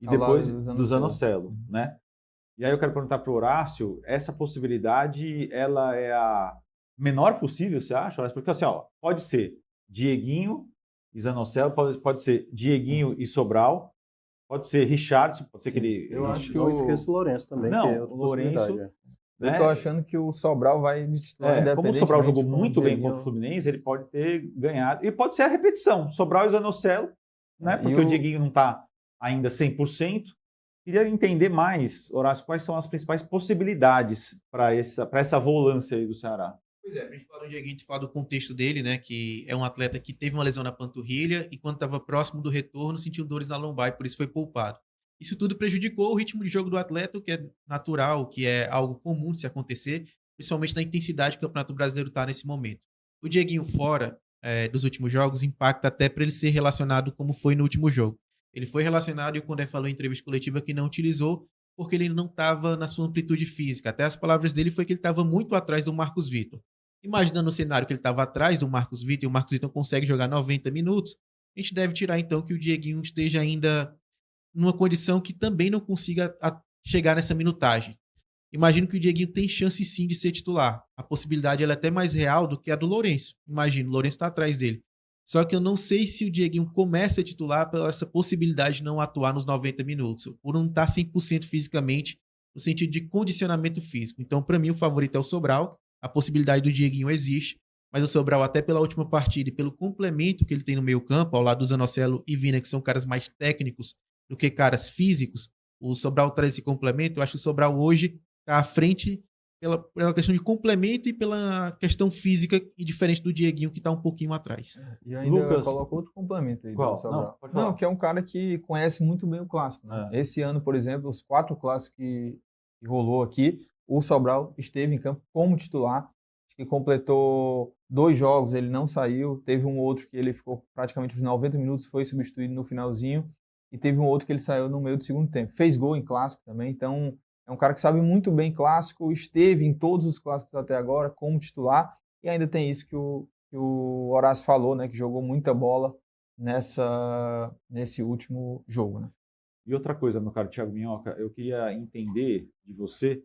E Ao lado depois do do Zanocelo. Zanocelo, né? E aí eu quero perguntar para o Horácio, essa possibilidade, ela é a menor possível, você acha, Horácio? Porque assim, ó, pode ser Dieguinho e Zanocelo, pode ser Dieguinho e Sobral, pode ser Richarlison, pode ser que Sim, ele... eu acho que Não esqueça o Lourenço também, que é Não, outra o possibilidade. Lourenço, eu tô né? achando que o Sobral vai de titular Como o Sobral independentemente jogou com o muito bem contra o Dieguinho. Fluminense, ele pode ter ganhado. E pode ser a repetição, Sobral e Zanocelo, né? E Porque o Dieguinho não está ainda 100%. Queria entender mais, Horácio, quais são as principais possibilidades para essa volância aí do Ceará. Pois é, pra gente falar do Dieguinho, a gente fala do contexto dele, né? Que é um atleta que teve uma lesão na panturrilha e quando estava próximo do retorno sentiu dores na lombar e por isso foi poupado. Isso tudo prejudicou o ritmo de jogo do atleta, o que é natural, que é algo comum de se acontecer, principalmente na intensidade que o Campeonato Brasileiro está nesse momento. O Dieguinho fora dos últimos jogos impacta até para ele ser relacionado como foi no último jogo. Ele foi relacionado e o Condé falou em entrevista coletiva que não utilizou porque ele não estava na sua amplitude física. Até as palavras dele foi que ele estava muito atrás do Marcos Vitor. Imaginando o cenário que ele estava atrás do Marcos Vitor e o Marcos Vitor consegue jogar 90 minutos, a gente deve tirar então que o Dieguinho esteja ainda numa condição que também não consiga chegar nessa minutagem. Imagino que o Dieguinho tem chance sim de ser titular. A possibilidade ela é até mais real do que a do Lourenço. Imagino, o Lourenço está atrás dele. Só que eu não sei se o Dieguinho começa a titular pela essa possibilidade de não atuar nos 90 minutos, por não estar 100% fisicamente, no sentido de condicionamento físico. Então, para mim, o favorito é o Sobral. A possibilidade do Dieguinho existe, mas o Sobral, até pela última partida e pelo complemento que ele tem no meio campo, ao lado do Zanocelo e Vina, que são caras mais técnicos do que caras físicos, o Sobral traz esse complemento. Eu acho que o Sobral hoje está à frente pela questão de complemento e pela questão física, e diferente do Dieguinho, que está um pouquinho atrás. E ainda Lucas, coloca outro complemento aí qual? do Sobral. Não, pode falar. Não, que é um cara que conhece muito bem o clássico. Né? Esse ano, por exemplo, os 4 clássicos que rolou aqui, o Sobral esteve em campo como titular, acho que completou 2 jogos, ele não saiu, teve um outro que ele ficou praticamente os 90 minutos, foi substituído no finalzinho, e teve um outro que ele saiu no meio do segundo tempo. Fez gol em clássico também, então é um cara que sabe muito bem clássico, esteve em todos os clássicos até agora como titular, e ainda tem isso que o Horácio falou, né, que jogou muita bola nesse último jogo. Né? E outra coisa, meu caro Thiago Minhoca, eu queria entender de você,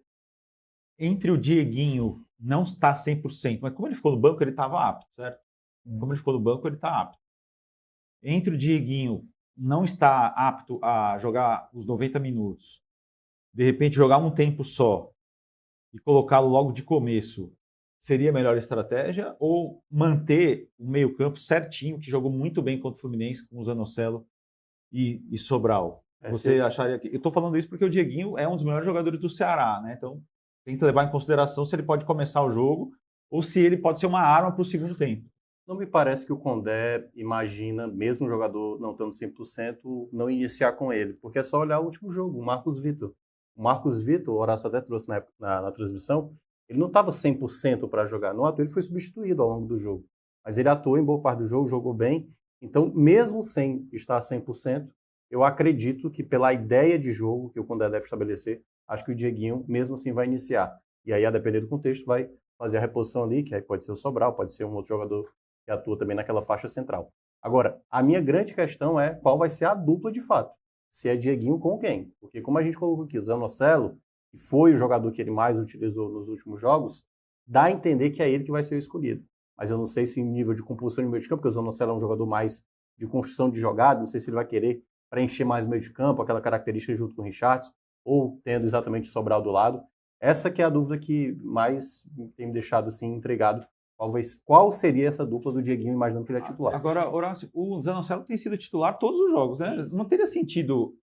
entre o Dieguinho não estar 100%, mas como ele ficou no banco, ele estava apto, certo? Como ele ficou no banco, ele está apto. Entre o Dieguinho não estar apto a jogar os 90 minutos, de repente jogar um tempo só e colocá-lo logo de começo, seria a melhor estratégia? Ou manter o meio-campo certinho, que jogou muito bem contra o Fluminense, com o Zanocelo e Sobral? Você acharia que... Eu estou falando isso porque o Dieguinho é um dos melhores jogadores do Ceará, né? Então tem que levar em consideração se ele pode começar o jogo ou se ele pode ser uma arma para o segundo tempo. Não me parece que o Condé imagina, mesmo o jogador não estando 100%, não iniciar com ele, porque é só olhar o último jogo, o Marcos Vitor. O Marcos Vitor, o Horácio até trouxe na transmissão, ele não estava 100% para jogar. No ato, ele foi substituído ao longo do jogo. Mas ele atuou em boa parte do jogo, jogou bem. Então, mesmo sem estar 100%, eu acredito que pela ideia de jogo que o Condé deve estabelecer, acho que o Dieguinho, mesmo assim, vai iniciar. E aí, a depender do contexto, vai fazer a reposição ali, que aí pode ser o Sobral, pode ser um outro jogador que atua também naquela faixa central. Agora, a minha grande questão é qual vai ser a dupla de fato. Se é Dieguinho com quem? Porque como a gente colocou aqui, o Zanocelo, que foi o jogador que ele mais utilizou nos últimos jogos, dá a entender que é ele que vai ser o escolhido. Mas eu não sei se em nível de compulsão de meio de campo, porque o Zanocelo é um jogador mais de construção de jogada, não sei se ele vai querer preencher mais o meio de campo, aquela característica junto com o Richarlison, ou tendo exatamente o Sobral do lado. Essa que é a dúvida que mais tem me deixado assim intrigado. Qual seria essa dupla do Dieguinho, imaginando que ele é titular? Agora, Horácio, o Zanocelo tem sido titular todos os jogos, né? Não teria sentido